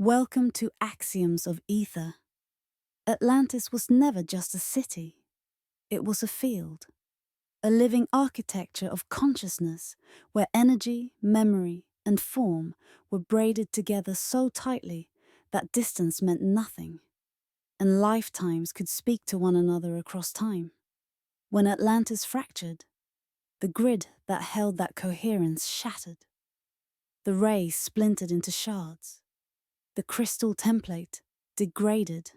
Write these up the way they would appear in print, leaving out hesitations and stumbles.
Welcome to Axioms of Æther. Atlantis was never just a city. It was a field, a living architecture of consciousness where energy, memory, and form were braided together so tightly that distance meant nothing, and lifetimes could speak to one another across time. When Atlantis fractured, the grid that held that coherence shattered. The ray splintered into shards. The crystal template degraded.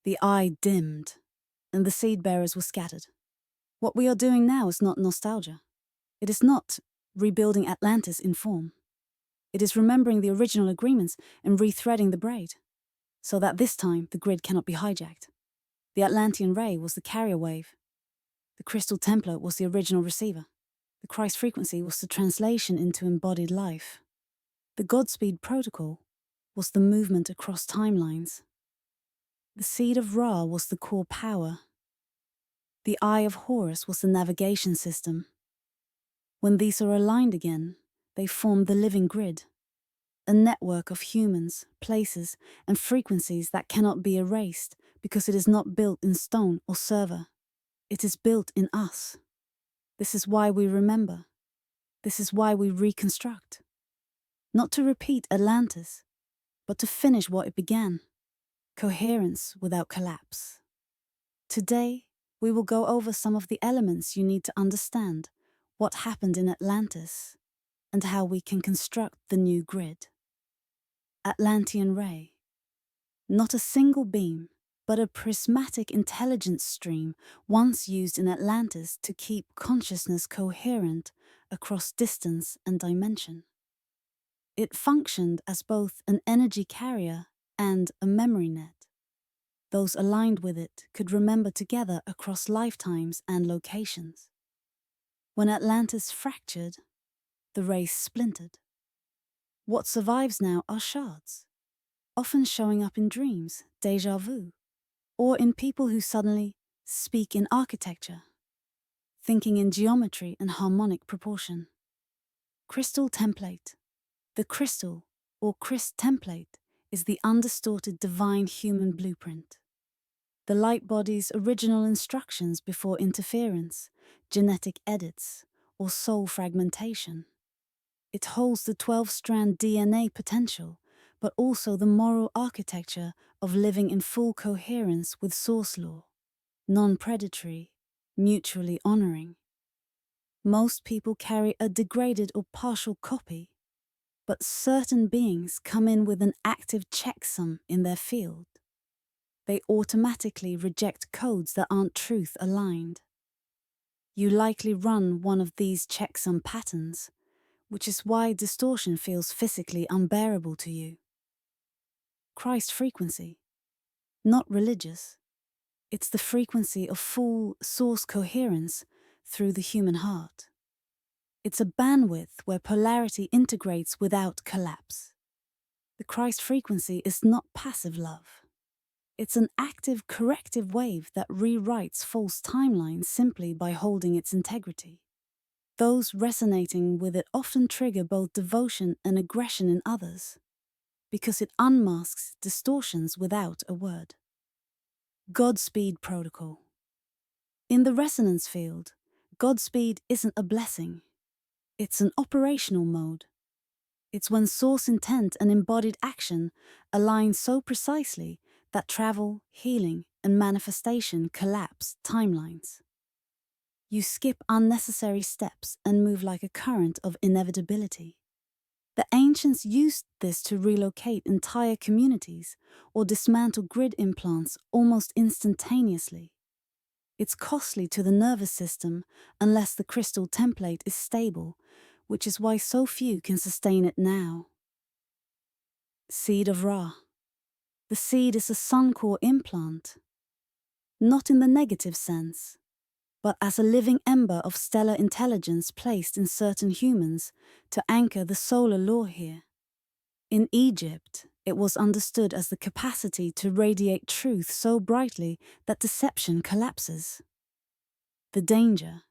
The eye dimmed, and the seed bearers were scattered. What we are doing now is not nostalgia. It is not rebuilding Atlantis in form. It is remembering the original agreements and rethreading the braid, so that this time the grid cannot be hijacked. The Atlantean Ray was the carrier wave. The crystal template was the original receiver. The Kryst frequency was the translation into embodied life. The Godspeed Protocol was the movement across timelines. The seed of Ra was the core power. The eye of Horus was the navigation system. When these are aligned again, they form the living grid, a network of humans, places, and frequencies that cannot be erased because it is not built in stone or server. It is built in us. This is why we remember. This is why we reconstruct. Not to repeat Atlantis, but to finish what it began. Coherence without collapse. Today, we will go over some of the elements you need to understand what happened in Atlantis and how we can construct the new grid. Atlantean Ray. Not a single beam, but a prismatic intelligence stream once used in Atlantis to keep consciousness coherent across distance and dimension. It functioned as both an energy carrier and a memory net. Those aligned with it could remember together across lifetimes and locations. When Atlantis fractured, the race splintered. What survives now are shards, often showing up in dreams, déjà vu, or in people who suddenly speak in architecture, thinking in geometry and harmonic proportion. Crystal template. The crystal, or Kryst template, is the undistorted divine human blueprint. The light body's original instructions before interference, genetic edits, or soul fragmentation. It holds the 12-strand DNA potential, but also the moral architecture of living in full coherence with source law, non-predatory, mutually honoring. Most people carry a degraded or partial copy, but certain beings come in with an active checksum in their field. They automatically reject codes that aren't truth-aligned. You likely run one of these checksum patterns, which is why distortion feels physically unbearable to you. Kryst frequency. Not religious. It's the frequency of full source coherence through the human heart. It's a bandwidth where polarity integrates without collapse. The Kryst frequency is not passive love. It's an active corrective wave that rewrites false timelines simply by holding its integrity. Those resonating with it often trigger both devotion and aggression in others, because it unmasks distortions without a word. Godspeed Protocol. In the resonance field, Godspeed isn't a blessing. It's an operational mode. It's when source intent and embodied action align so precisely that travel, healing, and manifestation collapse timelines. You skip unnecessary steps and move like a current of inevitability. The ancients used this to relocate entire communities or dismantle grid implants almost instantaneously. It's costly to the nervous system unless the crystal template is stable, which is why so few can sustain it now. Seed of Ra. The seed is a sun core implant, not in the negative sense, but as a living ember of stellar intelligence placed in certain humans to anchor the solar law here. In Egypt, it was understood as the capacity to radiate truth so brightly that deception collapses. The danger.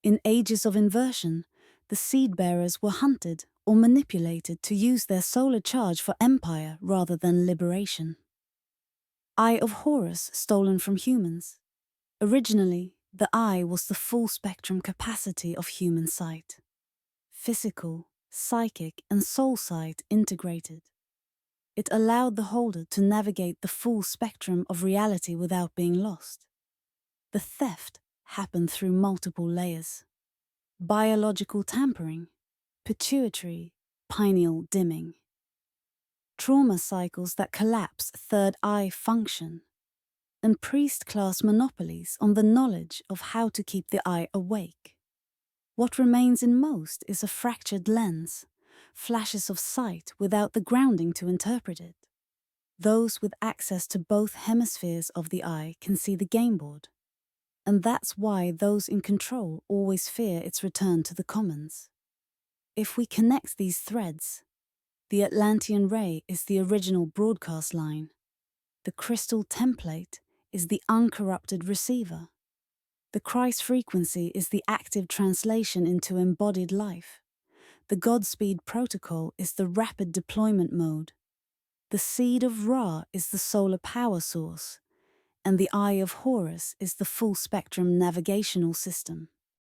In ages of inversion, the seed bearers were hunted or manipulated to use their solar charge for empire rather than liberation. Eye of Horus stolen from humans. Originally, the eye was the full spectrum capacity of human sight. Physical, psychic, and soul sight integrated. It allowed the holder to navigate the full spectrum of reality without being lost. The theft happened through multiple layers. Biological tampering, pituitary, pineal dimming. Trauma cycles that collapse third eye function, and priest-class monopolies on the knowledge of how to keep the eye awake. What remains in most is a fractured lens, flashes of sight without the grounding to interpret it. Those with access to both hemispheres of the eye can see the game board, and that's why those in control always fear its return to the commons. If we connect these threads, the Atlantean Ray is the original broadcast line. The crystal template is the uncorrupted receiver. The Kryst frequency is the active translation into embodied life. The Godspeed Protocol is the rapid deployment mode. The seed of Ra is the solar power source, and the Eye of Horus is the full spectrum navigational system.